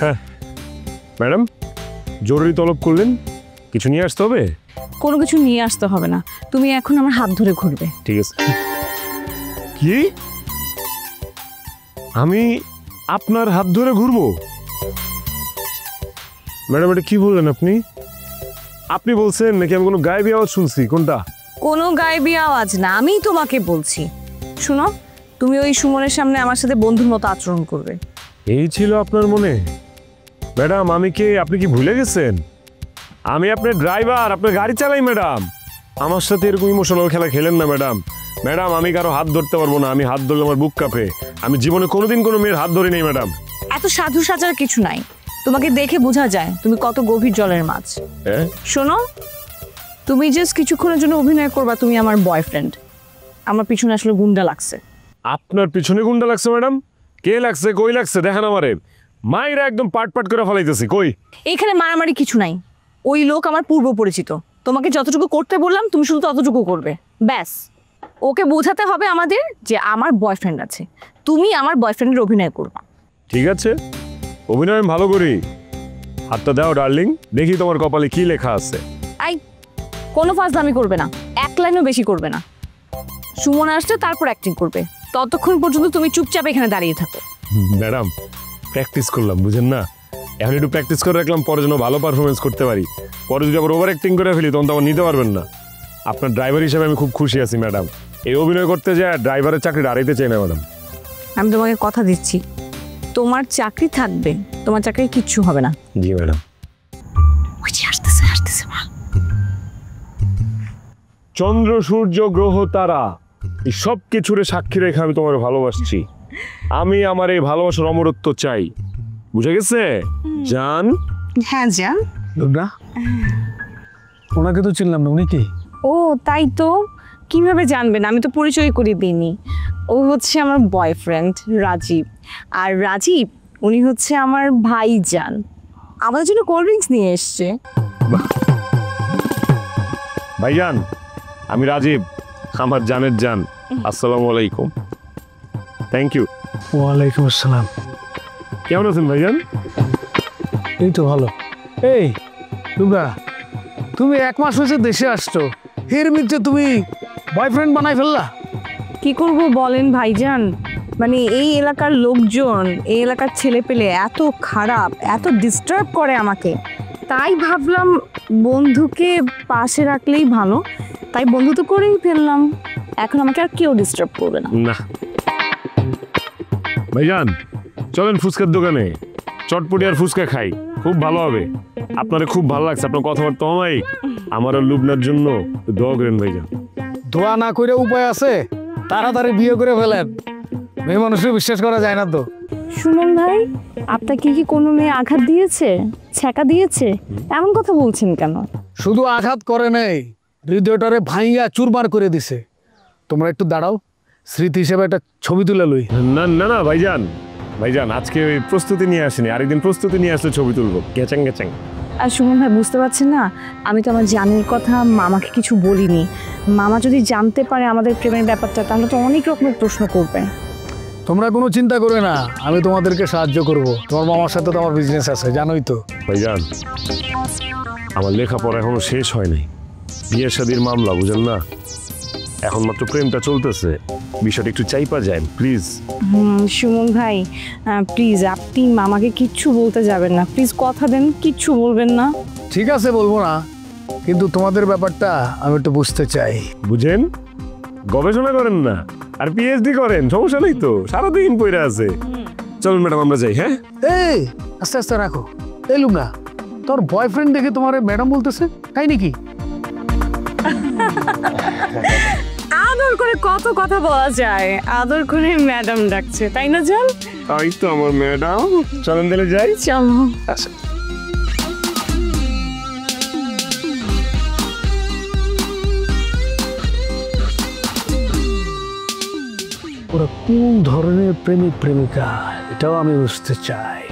হ্যাঁ ম্যাডাম, জরুরি তলব করলেন, কিছু নিয়ে আসতে হবে? কোনো কিছু নিয়ে আসতে হবে না, তুমি এখন আমার হাত ধরে ঘুরবে। ঠিক আছে। কি? আমি আপনার হাত ধরে ঘুরবো? ম্যাডাম এটা কি বললেন আপনি? আপনি বলছেন নাকি আমি কোনো গায়েবী আওয়াজ শুনছি? কোনটা? কোনো গায়েবী আওয়াজ না, আমিই তোমাকে বলছি। শুনো, তুমি ওই সুমনের সামনে আমার সাথে বন্ধুর মতো আচরণ করবে। এই ছিল আপনার মনে? ম্যাডাম আমি কে আপনি কি ভুলে গেছেন? আমি আপনার ড্রাইভার, আপনার গাড়ি চালাই ম্যাডাম। আমার সাথে এরকম ইমোশনাল খেলা খেলেন না ম্যাডাম। ম্যাডাম আমি কারো হাত ধরতে পারবো না, আমি হাত ধরলে আমার বুক কাঁপে। আমি জীবনে কোনোদিন কোনো মেয়ের হাত ধরি নেই ম্যাডাম। এত সাধু সাজার কিছু নাই, তোমাকে দেখে বোঝা যায় তুমি কত গভীর জলের মাছ। শোনো, তুমি জাস্ট কিছুক্ষণের জন্য অভিনয় করবা তুমি আমার বয়ফ্রেন্ড। আমার পিছনে আসলে গুন্ডা লাগছে। আপনার পিছনে গুন্ডা লাগছে ম্যাডাম? কে লাগছে, কই লাগছে দেখেন আমারে। মাইরা একদম পাট পাট করে ফলাইতেছি। কই? এইখানে মারামারি কিছু নাই। ওই লোক আমার পূর্ব পরিচিত, তোমাকে যতটুকু করতে বললাম তুমি শুধু ততটুকু করবে, ব্যাস। ওকে বোঝাতে হবে আমাদের যে আমার বয়ফ্রেন্ড আছে, তুমি আমার বয়ফ্রেন্ডের অভিনয় করবা। ঠিক আছে, অভিনয় আমি ভালো করি। হাতটা দাও ডার্লিং, দেখি তোমার কপালে কি লেখা আছে। আই, কোনো ফাজলামি করবে না, এক লাইনও বেশি করবে না। সুমন আসলে তারপর অ্যাক্টিং করবে, ততক্ষণ পর্যন্ত তুমি চুপচাপ এখানে দাঁড়িয়ে থাকো। ম্যাডাম প্র্যাকটিস করলাম, বুঝেন না? এখন একটু প্র্যাকটিস করে রাখলাম, পরে যেন ভালো পারফরমেন্স করতে পারি। পরে যদি আবার ওভার অ্যাক্টিং করে ফেলি তখন তো আবার নিতে পারবেন না। আপনার ড্রাইভার হিসেবে আমি খুব খুশি আছি ম্যাডাম। এই অভিনয় করতে যায় ড্রাইভারের চাকরি হারাইতে চাই না ম্যাডাম। আমি তোমাকে কথা দিচ্ছি, তোমার চাকরি থাকবে, তোমার চাকরি কিচ্ছু হবে না। জি ম্যাডাম। ওই যে আসতেছে আসতেছে মা। চন্দ্র সূর্য গ্রহ তারা এই সব কিছুরে সাক্ষী রেখে আমি তোমার ভালোবাসছি। আমি আমার এই ভালোবাসার অমরত্ব চাই, বুঝে গেছে জান? হ্যাঁ জান। দুর্গা, ওনাকে তো চিনলাম না, উনি কি? ও তাই তো, কিভাবে জানবেন? আমি তো পরিচয় করিয়ে দিইনি। ও হচ্ছে আমার বয়ফ্রেন্ড রাজীব, আর রাজীব উনি হচ্ছে আমার ভাইজান, আমাদের জন্য কোল্ড ড্রিঙ্কস নিয়ে এসছে। ভাইজান আমি রাজীব, আমার জানের জান। আসসালামু আলাইকুম। Thank you. ওয়ালাইকুম আসসালাম। কেমন আছেন ভাইজান? এই তো ভালো। এই দুর্গা, তুমি 1 মাস হয়েছে দেশে আসছো, এর মধ্যে তুমি বয়ফ্রেন্ড বানাই ফেললা? কি করব বলেন ভাইজান, মানে এই এলাকার লোকজন, এই এলাকার ছেলে পেলে এত খারাপ, এত ডিস্টার্ব করে আমাকে, তাই ভাবলাম বন্ধুকে পাশে রাখলেই ভালো, তাই বন্ধু তো করেই ফেললাম। এখন আমাকে আর কেউ ডিস্টার্ব করবে না। না ভাইজান, চলেন ফুচকার দোকানে চটপটি আর ফুচকা খাই, খুব ভালো হবে। আপনারে খুব ভালো লাগছে, আপনার কথাবার্তা আমায় আমারও লুবনার জন্য দোয়া করেন ভাইজান। দোয়া না করে উপায় আছে? তাড়াতাড়ি বিয়ে করে ফেলেন, মেয়ে মানুষকে বিশ্বাস করা যায় না তো। সুমন ভাই, আপনাকে কি কোনো মেয়ে আঘাত দিয়েছে, ছ্যাঁকা দিয়েছে? এমন কথা বলছেন কেন? শুধু আঘাত করে নেই, হৃদয়টারে ভাইয়া চুরমার করে দিছে। তোমরা একটু দাঁড়াও, স্মৃতি হিসেবে একটা ছবি তুলে লই। না না না ভাইজান, ভাইজান আজকে ওই প্রস্তুতি নিয়ে আসেনি, আরেকদিন প্রস্তুতি নিয়ে আসলে ছবি তুলবো। গ্যাচাং গ্যাচাং। আর সুমন ভাই বুঝতে পারছেন না, আমি তো আমার জানের কথা মামাকে কিছু বলিনি। মামা যদি জানতে পারে আমাদের প্রেমের ব্যাপারটা, তাহলে তো অনেক রকমের প্রশ্ন করবে। তোমরা কোনো চিন্তা করে না, আমি তোমাদেরকে সাহায্য করব। তোমার মামার সাথে তো আমার বিজনেস আছে, জানোই তো। ভাইজান আমার লেখাপড়া এখনো শেষ হয় নাই, বিয়ে শাদীর মামলা বুঝেন না, এখন মাত্র প্রেমটা চলতেছে, বিষয়টা একটু চাইপা যায় প্লিজ। সুমন ভাই প্লিজ, আপনি মামাকে কিচ্ছু বলতে যাবেন না, প্লিজ কথা দেন, কিচ্ছু বলবেন না। ঠিক আছে, বলবো না, কিন্তু তোমাদের ব্যাপারটা আমি একটু বুঝতে চাই। বুঝেন, গবেষণা করেন না আর পিএইচডি করেন, সমস্যা নেই তো, সারাদিন পড়ে আছে। চলুন ম্যাডাম আমরা যাই। হ্যাঁ এই আস্তে আস্তে রাখো। এই লুমনা, তোর বয়ফ্রেন্ড দেখে তোমার ম্যাডাম বলতেছে, তাই নাকি? আদর করে কত কথা বলা যায়, আদর করে ম্যাডাম ডাকছে, তাই না জান? তাই তো আমার ম্যাডাম। চলেন তাহলে যাই। চলো। আচ্ছা। ওরা কোন ধরনের প্রেমিক প্রেমিকা, এটাও আমি বুঝতে চাই।